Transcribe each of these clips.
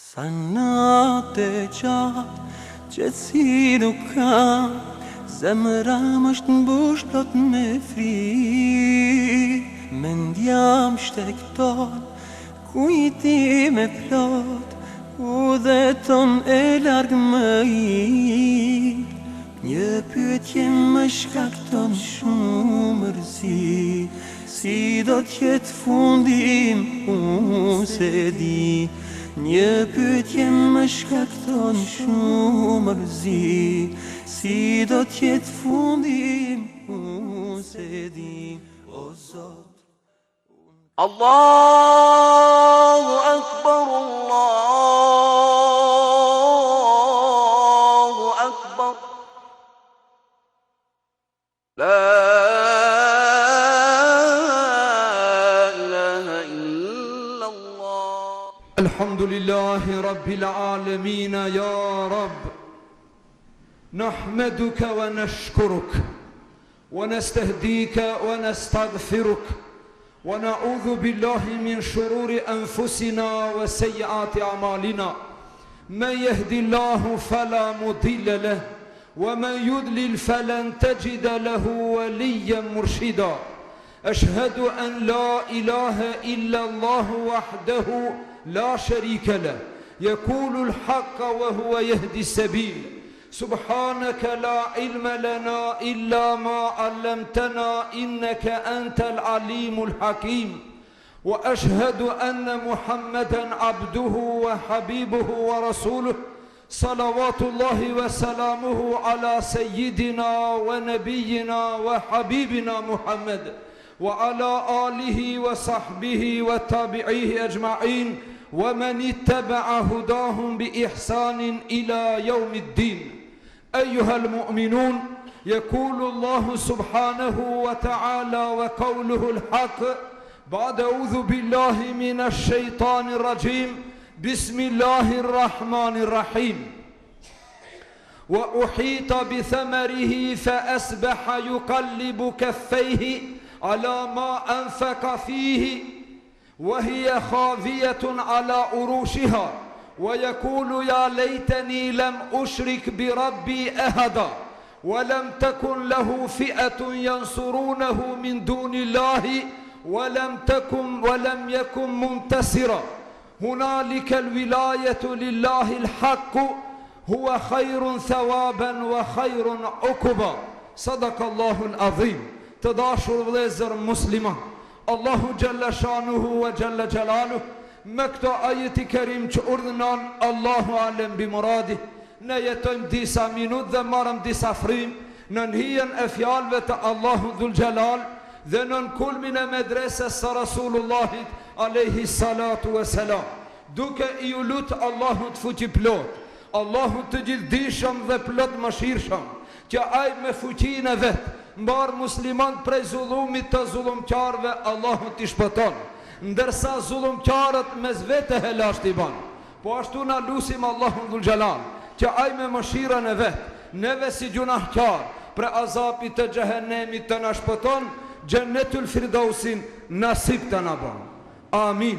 Sa natë gjatë qetësi nuk kam, zemra më është mbush plot me fri. Mendja më shtekton, kujti me plot, ku dhe ton e largë më i. Një pyetje më shkakton shumë mërzi, si do t'jetë fundim unë se di. Një pyetje më shkakton shumë mërzi, si do t'jetë fundim unë se di. O Zot, Allahu Akbar, Allahu Akbar, La ilaha illa Allah. Alhamdulillahi Rabbil Alamin, ya Rabb, nahmaduka wa nashkuruka wa nastahdika wa nastaghfiruka wa na'udhu billahi min shururi anfusina wa sayyiati a'malina. Man yahdillahu fala mudilla lahu wa man yudlil falan tajida lahu waliyyan murshida. Ashhadu an la ilaha illa Allah wahdahu la sharika lahu yaqulu al-haqqa wa huwa yahdi as-sabil. سبحانك لا علم لنا إلا ما علمتنا إنك أنت العليم الحكيم. وأشهد أن محمدا عبده وحبيبه ورسوله صلوات الله وسلامه على سيدنا ونبينا وحبيبنا محمد وعلى آله وصحبه وتابعيه أجمعين ومن اتبع هداهم بإحسان إلى يوم الدين. أيها المؤمنون، يقول الله سبحانه وتعالى وقوله الحق بعد أعوذ بالله من الشيطان الرجيم بسم الله الرحمن الرحيم. وأحيط بثمره فأصبح يقلب كفيه على ما أنفق فيه وهي خاوية على عروشها ويقول يا ليتني لم أشرك بربي أحدا ولم تكن له فئة ينصرونه من دون الله ولم يكن منتصرا. هنالك الولاية لله الحق هو خير ثوابا وخير عقبا. صدق الله العظيم. تداشر vëllezër muslima, Allahu Gjalla Shanuhu wa Gjalla Gjalaluh me këto ajeti kerim që urdhënon Allahu alem bi muradi, ne jetojmë disa minut dhe marëm disa frim në hijen e fjalëve të Allahu Dhul Gjalal dhe në kulmin e medreses së Rasulullahit alayhi salatu wa salam, duke i u lutë Allahu të fuqi plot, Allahu të gjithdijshëm dhe plot mëshirshëm, që ai me fuqinë e vet mbar musliman prej zullumit të zullumqarëve Allahu t'i shpëton, ndërsa zullumqarët mes vete helasht i ban. Po ashtu na lusim Allahun Dhul Gjalal që ai me mëshirën e vet neve si gjunahqar pre azapit të xhehenemit të na shpëton, Xhennetul Firdausin nasib të na ban. Amin.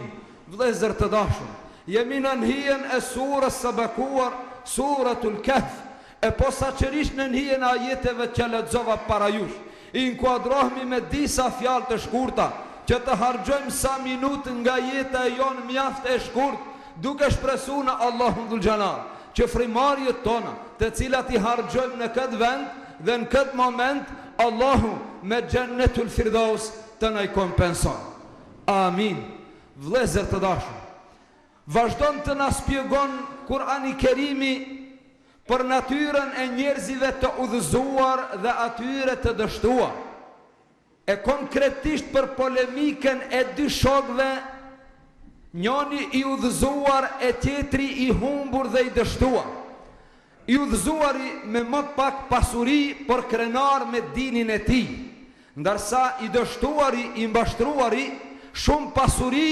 Vëllezër të dashur, jemi në hijen e surës së bekuar, Suratul Kahf, e posaçërisht në hijen e ajeteve që lexova para jush, inkuadrohemi me disa fjalë të shkurta që të harxojmë sa minutë nga jeta e jonë mjaft e shkurt, duke shpresuar në Allahun Dhul Gjalal që frimarjet tona, të cilat i harxojmë në këtë vend dhe në këtë moment, Allahu me Xhennetul Firdaus të na i kompenson. Amin. Vëllezër të dashur, vazhdon të na shpjegon Kurani Kerimi për natyrën e njerëzive të udhëzuar dhe atyre të dështuar, e konkretisht për polemikën e dy shokëve, njëri i udhëzuar e tjetri i humbur dhe i dështuar. I udhëzuari me më pak pasuri për krenar me dinin e tij, ndërsa i dështuari, i mbashtruari, shumë pasuri,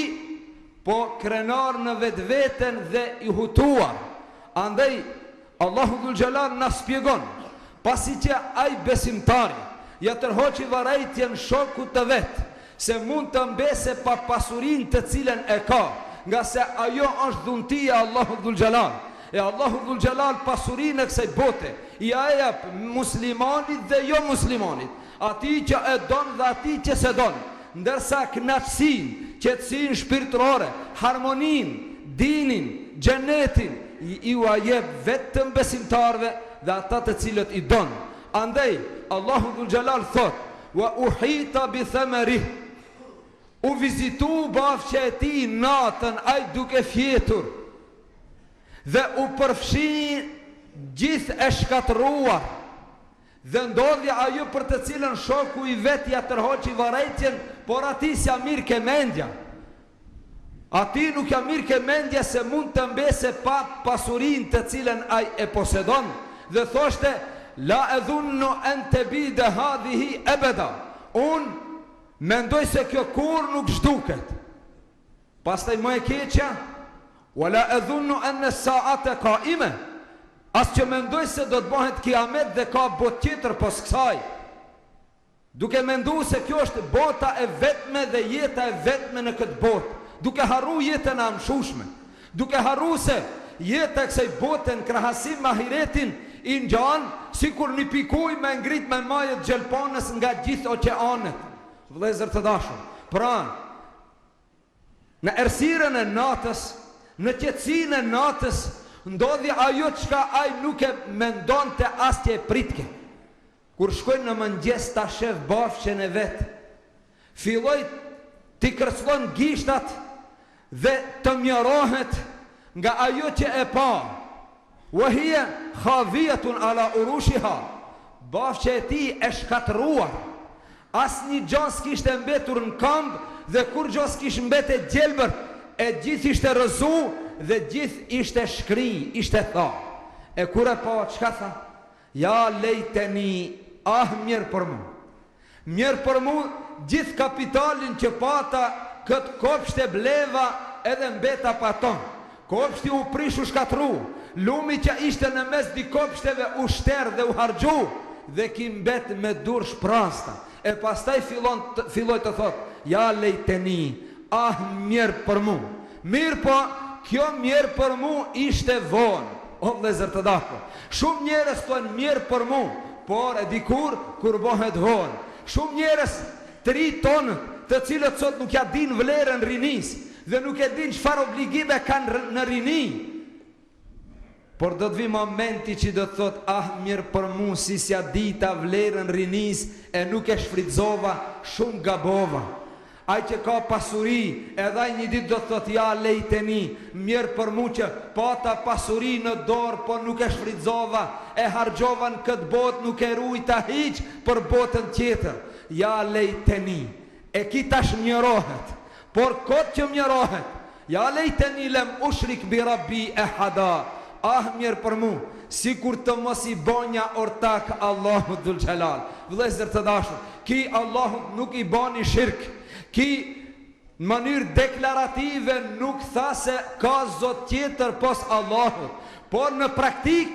po krenar në vetveten dhe i hutuar. Andaj Allahu Dhul Gjalal na shpjegon, pasi që ai besimtari ja tërhoqi varajtjen shokut të vet, se mund të mbese pa pasurin të cilën e ka, nga se ajo është dhuntia Allahu Dhul Gjelal. E Allahu Dhul Gjelal pasurinë e kësaj bote i jep muslimanit dhe jo muslimanit, ati që e don dhe ati që se don, ndërsa kënaqësinë, qetësinë shpirtërore, harmoninë, dinin, xhenetin i u jep vetëm besimtarve dhe ata të cilët i don. Andaj Allahu Dhul Gjelal thot: "Wa uhita bi thamarih", u vizitu bafqe e ti natën ai duke fjetur dhe u përfshi gjithë e shkatruar, dhe ndodhi ajo për të cilën shoku i vetja tërhoqi varrejtjen, por ati s'ja mirë ke mendja. Ati nuk ja mirë ke mendja se mund të mbese pa pasurin të cilën ai e posedon, dhe thoshte: "La edhunnu en të bide hadhihi ebeda", unë mendoj se kjo kur nuk zhduket. Pastaj më e keqja: "Wala edhunnu en saate ka ime", as që mendoj se do të bëhet kiamet dhe ka botë tjetër pos kësaj, duke mendu se kjo është bota e vetme dhe jeta e vetme në këtë botë, duke harru jetën e amshushme, duke harru se jeta e kësaj bote në krahasim me ahiretin i ngjan sikur një pikuj me ngrit me majët gjelpanës nga gjithë oqeanet. Vëllezër të dashur, pra në errësirën e natës, në qetësinë e natës, ndodhi ajo çka ai nuk e mendonte as që e pritke. Kur shkojnë në mëngjes ta shef bafshën e vet, filloi t'i kërcëllon gishtat dhe të mjerohet nga ajo që e pa. Wa hiya khaviyatun ala urushiha, bafshë e tij e shkatruar, asnjë gjë s'kishte mbetur në këmbë dhe kur gjë s'kishte mbetë gjelbër, e gjithë ishte rëzu dhe gjithë ishte shkri, ishte tha. E kur e pa, çka tha? "Ja lejteni", mirë për mu. Mirë për mu gjithë kapitalin që pata, këtë kopshte bleva edhe mbeta pa ton. Kopshti u prish u shkatru, lumi që ishte në mes di kopshteve u shter dhe u hargju, dhe ki mbet me dur shprasta. E pastaj filloj të thot: "Ja lejteni", mirë për mu. Mirë po, kjo mirë për mu ishte vonë. O vëllezër të dashur, shumë njerëz thonë mirë për mu, por e dikur kur bëhet vonë. Shumë njerëz 3 tonë të cilët sot nuk ja din vlerën rinis dhe nuk e din çfarë obligime kanë në rini. Por do të vi momenti që do të thot: mirë për mu, si s'ja dita vlerën rinis e nuk e shfrytëzova, shumë gabova. Ai që ka pasuri, edhe ai një ditë do të thot: "Ja lejteni, mirë për mu që pata pasuri në dorë, po nuk e shfrytëzova, e hargjova në këtë botë, nuk e rujta hiq për botën tjetër. Ja lejteni", e ki tash mjerohet, por kot që mjerohet: "Ja lejteni lem ushrik bi rabbi e hada", mirë për mu, si kur të mos i bonja ortak Allahu Dhul Gjelal. Vëllezër të dashur, ki Allahu nuk i bani shirk, ki në mënyrë deklarative nuk tha se ka zot tjetër pos Allahut, por në praktik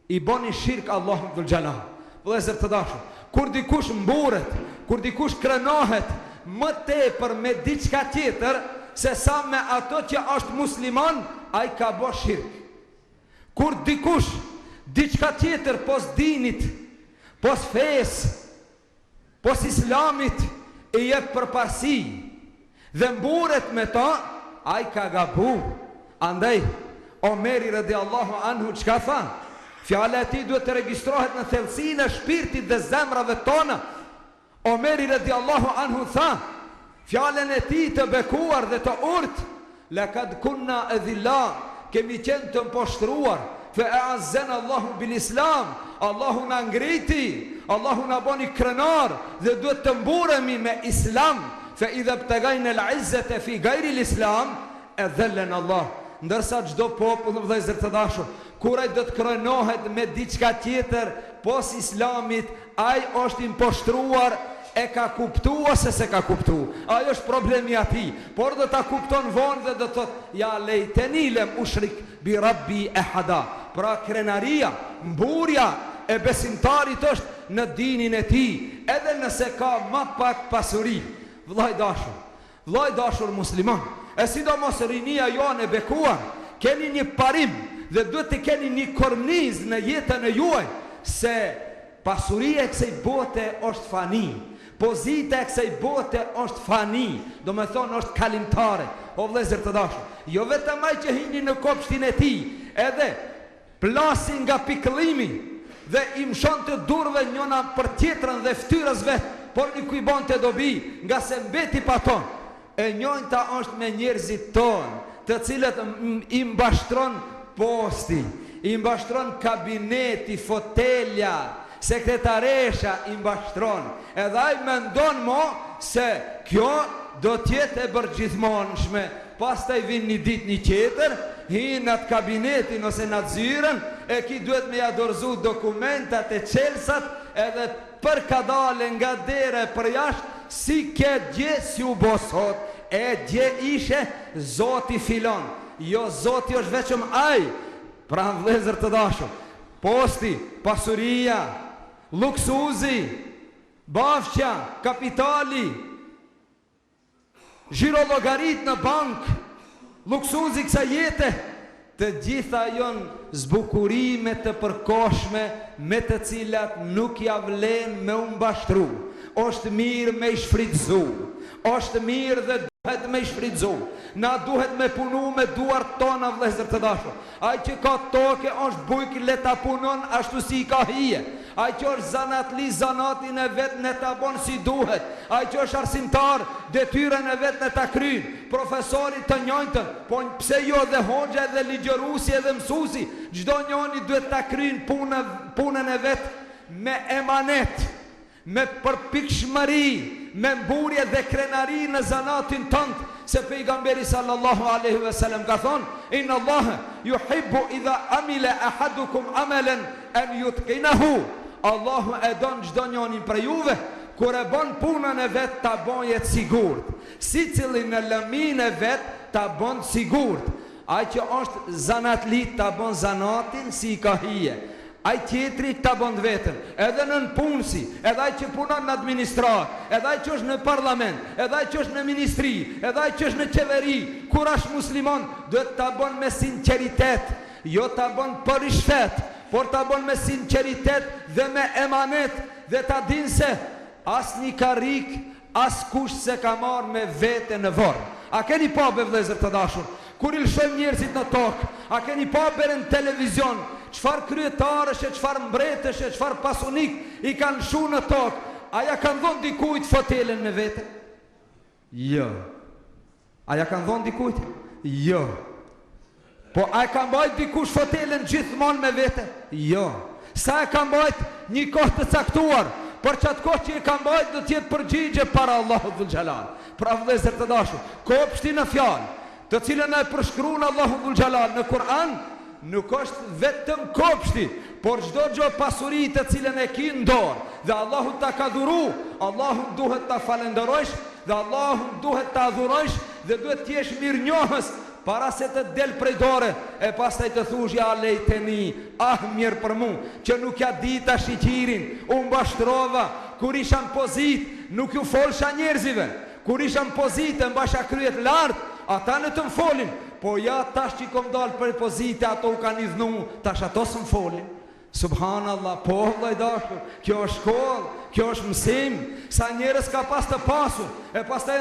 i bani shirk Allahu Dhul Gjelal. Vëllezër të dashur, kur dikush mburet, kur dikush krenohet më tepër me diçka tjetër se sa me ato që është musliman, ai ka bo shirk. Kur dikush diçka tjetër pos dinit, pos fesë, pos islamit e jep përparësi dhe mburet me ta, ai ka gabu. Andaj Omeri radiallahu anhu çka tha? Fjala e tij duhet të regjistrohet në thellësinë e shpirtit dhe zemrave tona. Omeri radiallahu anhu tha, fjalën e tij të bekuar dhe të urtë: "Laqad kunna adhilla", kemi qenë të mposhtruar, fe e azzena Allahu bil Islam, Allahu na ngriti, Allahu na boni krenar dhe duhet të mburemi me Islam, fe idha btegajnë l'izzete fi gajri l'Islam, e dhellen Allah. Ndërsa gjdo popull, vëllezër të dashur, kur ai do të krenohet me diçka tjetër pos Islamit, ai është imposhtruar, e ka kuptu ose se ka kuptu. Ajo është problemi ati, por do ta kupton vonë dhe do të thot: "Ja lejteni lem ushrik bi rabbi e hada". Pra krenaria, mburja e besimtarit është në dinin e tij, edhe nëse ka më pak pasuri. Vëllai dashur musliman, e sidomos rinia jonë e bekuar, keni një parim dhe duhet të keni një korniz në jetën e juaj, se pasuria e kësaj bote është fani, pozita e kësaj bote është fani, do me thonë është kalimtare. O vëllezër të dashur, jo vetëm ai që hini në kopshtin e tij, edhe plasin nga pikëllimi dhe i mshon të durve njëna për tjetrën dhe ftyrës vet, por një kuj bon të dobi, nga se mbeti pa ton. E njëjta është me njerëzit ton, të cilët i mbashtron posti, i mbashtron kabineti, fotelja, sekretaresha i mbashtron. Edhe ai mendon mo se kjo do tjetë e bërgjithmonshme. Pastaj vin një dit një tjetër, hi në atë kabinetin ose në atë zyren, e ki duhet me ja dorëzu dokumentat e qelsat, edhe për ka dale nga dere për jashtë, si ke dje si u bosot, e dje ishe Zoti filon. Jo, Zoti është veçëm aj. Pra vëllezër të dashur, posti, pasuria, luksuzi, bafqja, kapitali, zhirologarit në bank, luksuzi kësa jete, të gjitha janë zbukurime të përkoshme me të cilat nuk ja vlen me mbashtru. Është mirë me i shfrytzu, është mirë dhe duhet me i shfrytzu. Na duhet me punu me duart tona vëllezër të dashur. Ai që ka toke është bujk le ta punon ashtu si ka hije. Ai që është zanatli, zanatin e vetë në ta bon si duhet. Ai që është arsimtar, detyrën e vetë në ta kryn. Profesorit të njëjtën, po pse jo dhe hoxha dhe ligjërusi edhe mësusi, çdo njëri duhet ta kryn punën e vetë me emanet, me përpikshmëri, me mburje dhe krenari në zanatin tënd, se pejgamberi sallallahu alaihi wasallam ka thonë: inna Allaha yuhibbu idha amila ahadukum amalan an yutqinahu. Allahu e don çdo njërin prej juve kur e bën punën e vet ta bëjë të sigurt. Sicili në lëmin e vet ta bën të sigurt. Ai që është zanatli ta bën zanatin si ka hije. Ai tjetri ta bën vetën, edhe nën punësi, edhe ai që punon në administrat, edhe ai që është në parlament, edhe ai që është në ministri, edhe ai që është në qeveri, kur është musliman, duhet ta bën me sinqeritet, jo ta bën për rishfet, por ta bën me sinqeritet dhe me emanet, dhe ta din se as një karik, as kush se ka marrë me vete në vorë. A keni pa be vëllezër të dashur, kur i lëshojmë njerëzit në tokë, a keni pa bere në televizion, qfar kryetarësh e qfar mbretësh e qfar pasunik i kanë shu në tokë, a ja kanë dhonë dikujt fotelen me vete? Jo. A ja kanë dhonë dikujt? Jo. Po a e kanë bajt dikush fotelen gjithmonë me vete? Jo. Sa e kanë bajt një kohë të caktuar, për qatë kohë që i kanë bajt do tjetë përgjigje para Allahu dhul Gjalal. Pra vëllezër të dashur, kopshti në fjalë, të cilën e përshkruan Allahu dhul Gjalal në Kur'an, nuk është vetëm kopshti, por çdo gjë pasuri të cilën e ki në dorë, dhe Allahu ta ka dhuru, Allahu duhet ta falenderojsh, dhe Allahu duhet ta adhurosh, dhe duhet të jesh mirënjohës para se të del prej dore, e pastaj të thush ja lejteni, mirë për mu, që nuk ja dita shiqirin, unë bashtrova, kur isha në pozit, nuk ju folsha njerëzive, kur isha në pozit, e mbasha kryet lartë, ata në të më folin, po ja tash që i kom dalë për pozite, ato u kanë idhnu, tash ato së më folin. Subhanallah, po vëllai dashur, kjo është shkollë, kjo është mësim, sa njerëz ka pas të pasur, e pastaj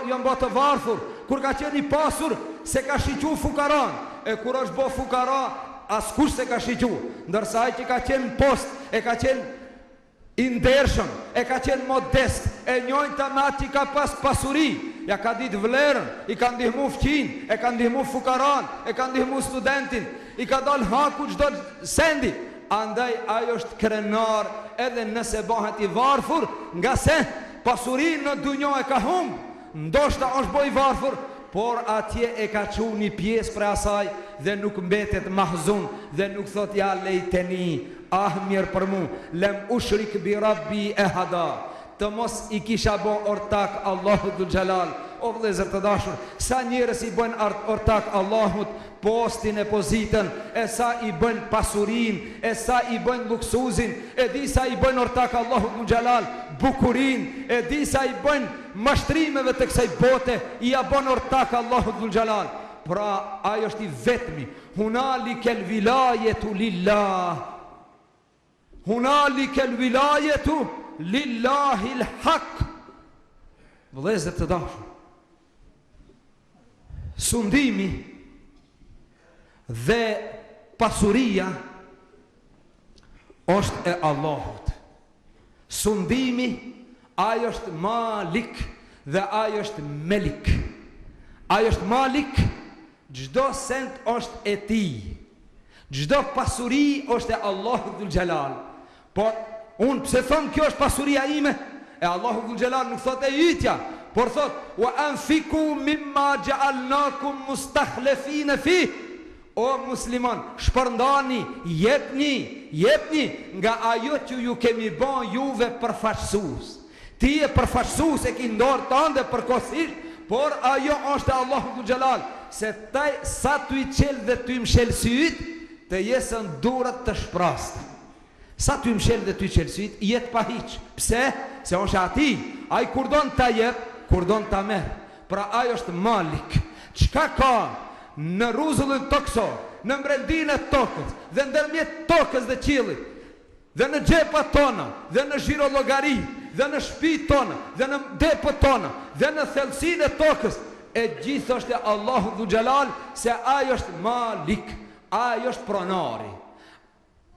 janë bë të varfur, kur ka qenë i pasur, se ka shiqu fukaran, e kur është bë fukara, askush se ka shiqu, ndërsa ai që ka qenë post, e ka qenë i ndershëm, e ka qenë modest, e njëjta me atë që ka pas pasuri, ja ka ditë vlerën, i ka ndihmu fqin, e ka ndihmu fukaran, e ka ndihmu studentin, i ka dalë haku çdo sendi. Andaj ajo është krenar edhe nëse bëhet i varfur, nga se pasurin në dunjo e ka humbë, ndoshta është bëj i varfur, por atje e ka qu një pjesë për asaj dhe nuk mbetet mahzun dhe nuk thot ja lejteni, mirë për mu, lem ushrik bi rabbi e hada, të mos i kisha bo Allahut dhul Gjalal. O vëllezër të dashur, sa njerëz i bojnë ortak Allahut, postin e pozitën, e sa i bën pasurin, e sa i bën luksuzin, e di sa i bën ortak Allahu dhul xhelal bukurin, e di sa i bën mashtrimeve të kësaj bote, i ja bën ortak Allahu dhul xhelal. Pra ajo është i vetmi. Hunalike el vilajetu lillah, hunalike el vilajetu lillahi l hak. Vëllezër të dashur, sundimi dhe pasuria është e Allahut. Sundimi, ajo është Malik dhe ajo është Melik. Ajo është Malik, çdo sent është e tij. Çdo pasuri është e Allahut dhul xhelal. Por unë pse them kjo është pasuria ime? E Allahu dhul xhelal nuk thot e ytja, por thot wa anfiku mimma ja'alnakum mustakhlifina fi. O musliman, shpërndani, jepni nga ajo që ju kemi bën juve përfaqësues. Ti je përfaqësues e ki ndorë tënde përkohësisht, por ajo është e Allahu dhul xhelal, se taj sa ty qel dhe ty mshel syt, të jesën durat të shprasta. Sa ty mshel dhe ty qel syt, jetë pa hiq. Pse? Se është ati. Ai kur don ta jep, kur don ta merr. Pra ajo është Malik. Çka ka në rruzullin toksor, në mbrendin e tokës, dhe ndërmjet tokës dhe qiellit, dhe në xhepat tona, dhe në xhirologari, dhe në shtëpitë tona, dhe në depot tona, dhe në thellësinë e tokës, e gjithë është e Allahu dhul xhelal, se ai është Malik, ai është pronari.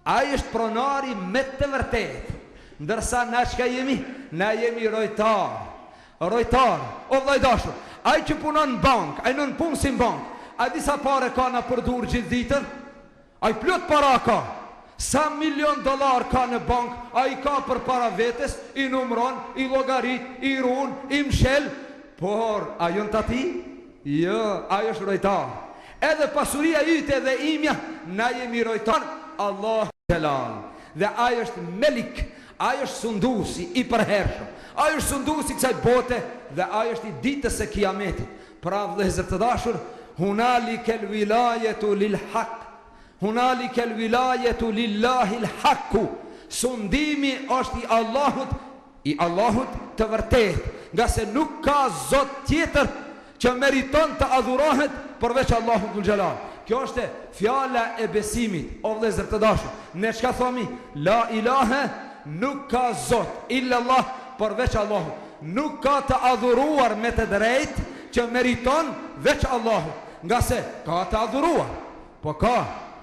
Ai është pronari me të vërtetë. Ndërsa na çka jemi? Na jemi rojtar. Rojtar, o vllai dashur, ai që punon në bank, ai nën punë si bank. A di sa pare ka na përdur gjithë ditën? Ai plot para ka. Sa $1.000.000 ka në bank, ai ka për para vetes, i numron, i llogarit, i run, i mshel, por ajo në tati? Jo, ajo është rojtar. Edhe pasuria yte dhe imja, na jemi rojtar, Allah xhelal. Dhe ajo është Melik, ajo është sundusi i përhershëm. Ajo është sundusi kësaj bote dhe ajo është i ditës së Kiametit. Pra vëllezër të dashur, hunalike el vilajetu lil hak, hunalike el vilajetu lillahi l haku. Sundimi është i Allahut të vërtet, nga se nuk ka zot tjetër që meriton të adhurohet përveç Allahut dhul xhelal. Kjo është fjala e besimit, o vëllezër të dashur. Ne çka thomi? La ilahe, nuk ka zot illa Allah përveç Allahut. Nuk ka të adhuruar me të drejtë që meriton veç Allahut. Nga se ka të adhuruar, po ka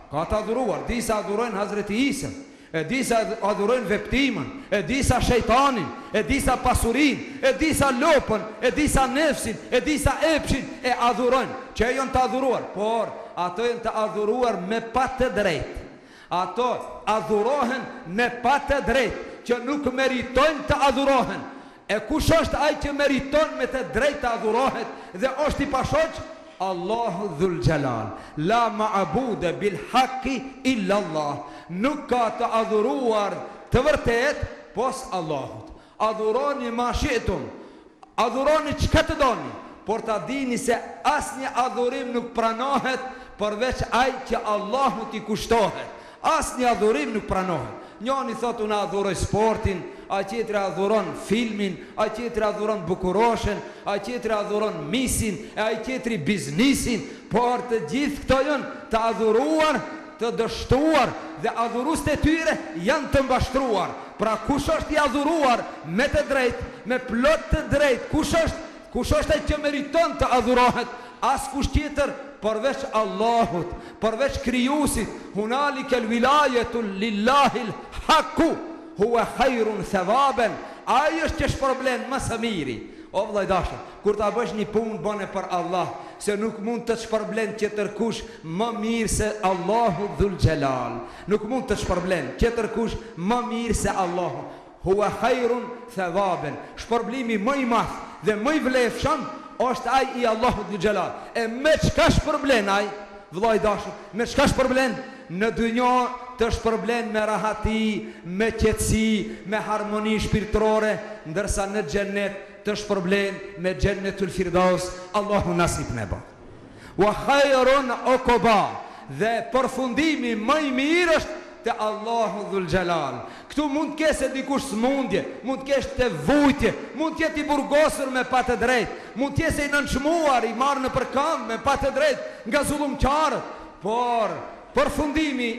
të adhuruar. Disa adhurojnë Hazreti Isa, e disa adhurojnë veptimën, e disa shejtanin, e disa pasurin, e disa lopën, e disa nefsin, e disa epshin, e adhurojnë. Që janë të adhuruar, por ato janë të adhuruar me pa të drejtë. Ato adhurohen me pa të drejtë, që nuk meritojnë të adhurohen. E kush është ai që meriton me të drejtë të adhurohet dhe është i pashoq? Allahu dhul xhelal. La ma'bude bil haqqi illa Allah. Nuk ka të adhuruar të vërtet pos Allahut. Adhuroni ma shi'tum, adhuroni çka të doni, por ta dini se asnjë adhurim nuk pranohet përveç ai që Allahut i kushtohet. Asnjë adhurim nuk pranohet. Njëri thotë unë adhuroj sportin, a tjetri adhuron filmin, a tjetri adhuron bukuroshen, a tjetri adhuron misin, a tjetri biznisin, por të gjithë këto janë të adhuruar, të dështuar dhe adhurues të tyre janë të mbashtruar. Pra kush është i adhuruar me të drejtë, me plot të drejtë, kush është ai që meriton të adhurohet? As kush tjetër përveç Allahut, përveç krijuesit. Hunalike el vilajetu lillahi l haku, huwa khairun thawaban. Ai është që shpërblen më së miri. O vllai dashur, kur ta bësh një punë bëne për Allah, se nuk mund të shpërblen tjetërkush më mirë se Allahu dhul xhelal. Nuk mund të shpërblen tjetërkush më mirë se Allahu. Huwa khairun thawaban. Shpërblimi më i madh dhe më i vlefshëm është ai i Allahut dhul xhelal. E me çka shpërblen ai? Vllai dashur, me çka shpërblen? Në dynjë të shpërblen me rahati, me qetësi, me harmoni shpirtërore, ndërsa në xhennet të shpërblen me xhennetul firdaus. Allahu nasip ne bë. wa khayrun uqba, dhe përfundimi më i mirë është te Allahu Dhul Jalal. Këtu mund të kesh dikush smundje, mund të kesh të vujtje, mund të jetë i burgosur me pa të drejtë, mund të jesh i nënçmuar, i marrë në përkëmbë me pa të drejtë nga zullumçarët, por përfundimi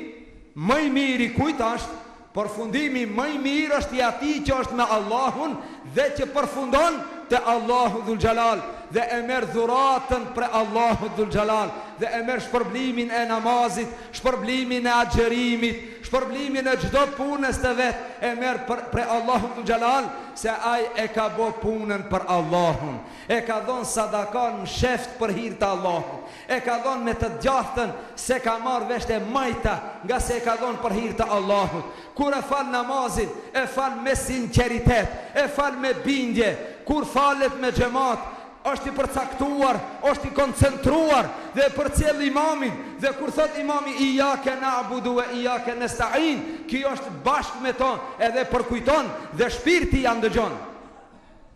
më i mirë i kujt është? Përfundimi më i mirë është i atij që është me Allahun dhe që përfundon te Allahu Dhul Jalal dhe e merr dhuratën për Allahu Dhul Jalal dhe e merr shpërblimin e namazit, shpërblimin e agjerimit, shpërblimin e çdo punës të vet, e merr për Allahu Dhul Jalal, se ai e ka bë punën për Allahun, e ka dhënë sadakan në sheft për hir të Allahut, e ka dhënë me të djathtën se ka marrë vesh e majta, nga se e ka dhënë për hir të Allahut. Kur e fal namazin, e fal me sinqeritet, e fal me bindje, kur falet me xhamat, është i përcaktuar, është i koncentruar dhe përcjell imamin, dhe kur thot imami iyyaka na'budu wa iyyaka nasta'in, kjo është bashkë me ton, edhe përkujton dhe shpirti ja ndëgjon.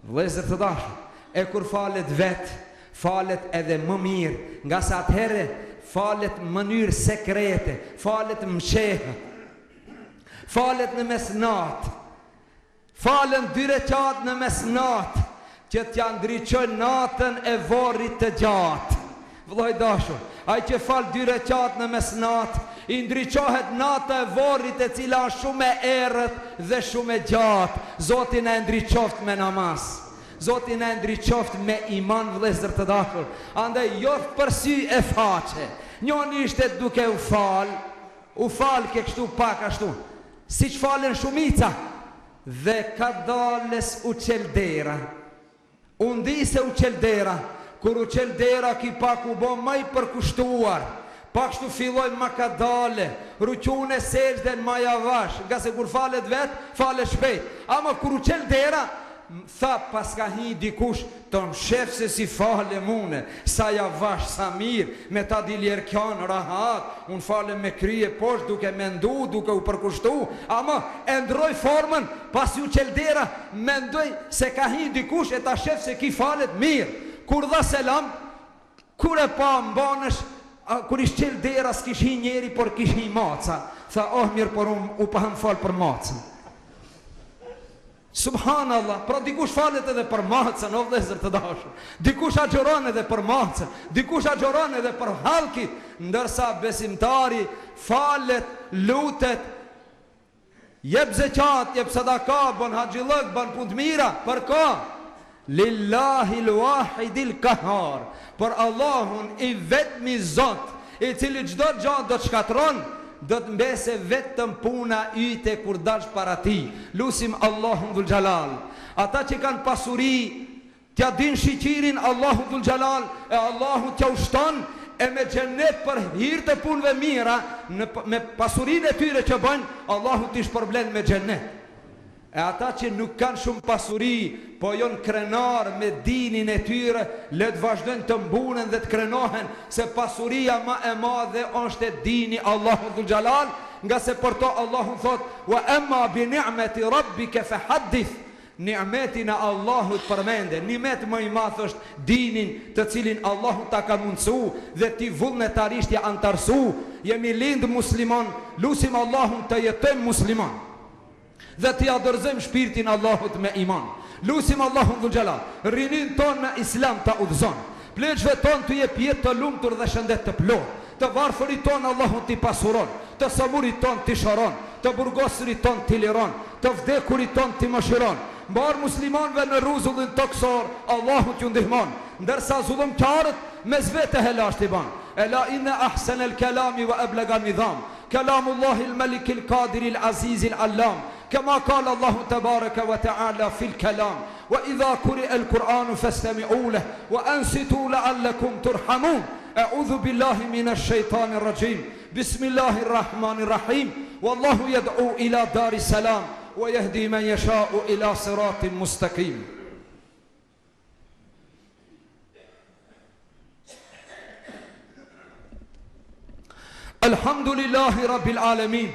Vëllezër të dashur, e kur falet vet, falet edhe më mirë, nga sa atëherë falet në mënyrë sekrete, falet mshehët, falet në mesnat, falen 2 rekat në mesnat, që t'ja ndriçojnë natën e varrit të gjatë. Vëllai dashur, ai që fal 2 rekat në mesnat, i ndriçohet nata e varrit e cila është shumë e errët dhe shumë e gjatë. Zoti na ndriçoft me namaz. Zoti na ndriçoft me iman, vëllezër të dashur. Andaj jo për sy e faqe. Njoni ishte duke u fal ke kështu pak ashtu, siç falen shumica, dhe ka dalës u qeldera. Undise u qeldera, kur u qeldera ki pak u bo ma i përkushtuar, pak shtu filloj ma ka dale, ruqune sejdën ma javash, nga se kur falet vet, falet shpejt. Ama kur u qeldera, tha pas ka hi dikush, të më shef se si fale mune, sa javash, sa mirë, me ta diljerkjan rahat, unë fale me krye poshtë, duke mendu, duke u përkushtu, ama e ndroj formën, pas ju qeldera, mendoj se ka hi dikush e ta shef se ki falet mirë. Kur dha selam, kur e pa mbanësh, kur ish qeldera s'kish hi njeri, por kish hi maca. Tha, oh mirë, por unë u pa hëm falë për macën. Subhanallah, pra dikush falet edhe për macën, o vëllezër të dashur. Dikush agjeron edhe për macën, dikush agjeron edhe për hallkit, ndërsa besimtari falet, lutet, jep zeqat, jep sadaka, bën haxhillëk, bën punë të mira, për ka? Lillahi l-wahidil kahar, për Allahun i vetmi Zot, i cili çdo gjatë do të shkatron, do të mbese vetëm puna yte kur dalsh para ti. Lusim Allahun Dhul Jalal. Ata që kanë pasuri, t'ja din shiqirin Allahun Dhul Jalal, e Allahu t'ja ushton, e me xhenet për hir të punëve mira, me pasurinë e tyre që bëjnë, Allahu t'i shpërblen me xhenet. E ata që nuk kanë shumë pasuri, po jon krenar me dinin e tyre, le të vazhdojnë të mbunen dhe të krenohen, se pasuria ma e madhe është e dini Allahu Dhul Jalal, nga se për to Allahu thot, wa emma bi ni'meti rabbike fe haddith, ni'metin e Allahut përmende. Ni'met më i madh është dinin të cilin Allahu ta ka mundsu dhe ti vullnetarisht ja antarsu. Jemi lind musliman, lusim Allahun të jetojmë musliman dhe të adorëzojmë shpirtin Allahut me iman. Lusim Allahun Dhul Jalal, rinin ton me islam ta udhëzon, pleqve ton të jep jetë të lumtur dhe shëndet të plot, të varfërit ton Allahun t'i pasuron, të samurit ton t'i sharon, të burgosurit ton t'i liron, të vdekurit ton t'i mëshiron. Mbar muslimanve në rruzullin toksor, Allahu t'ju ndihmon, ndërsa zullumqtarët me zvete helasht i ban. Ela inna ahsen el kelami wa eblega nidham, kelamullahi l-Malik il-Qadir il-Aziz il-Allam, كما قال الله تبارك وتعالى في الكلام وإذا قرئ القرآن فاستمعوا له وأنصتوا لعلكم ترحمون. أعوذ بالله من الشيطان الرجيم. بسم الله الرحمن الرحيم. والله يدعو إلى دار السلام ويهدي من يشاء إلى صراط مستقيم. الحمد لله رب العالمين،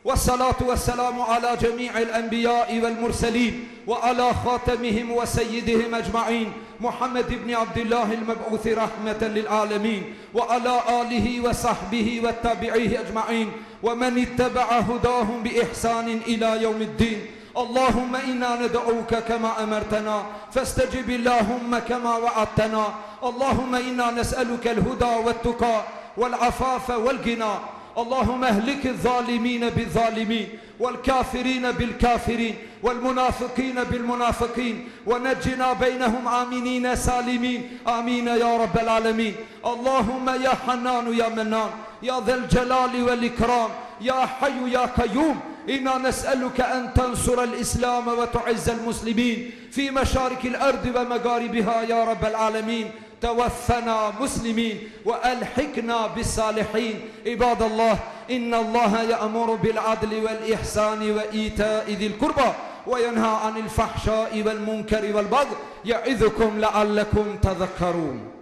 والصلاة والسلام على جميع الأنبياء والمرسلين وعلى خاتمهم وسيدهم أجمعين محمد بن عبد الله المبعوث رحمة للعالمين، وعلى آله وصحبه والتابعيه أجمعين ومن اتبع هداهم بإحسان إلى يوم الدين. اللهم إنا ندعوك كما أمرتنا فاستجب اللهم كما وعدتنا. اللهم إنا نسألك الهدى والتقى والعفاف والغنى. اللهم اهلك الظالمين بالظالمين والكافرين بالكافرين والمنافقين بالمنافقين ونجنا بينهم آمنين سالمين. آمين يا رب العالمين. اللهم يا حنان يا منان يا ذا الجلال والإكرام يا حي يا قيوم، إنا نسألك أن تنصر الإسلام وتعز المسلمين في مشارق الأرض ومغاربها يا رب العالمين. توفنا مسلمين وألحقنا بالصالحين. عباد الله، إن الله يأمر بالعدل والإحسان وإيتاء ذي القربى وينهى عن الفحشاء والمنكر والبغي يعظكم لعلكم تذكرون.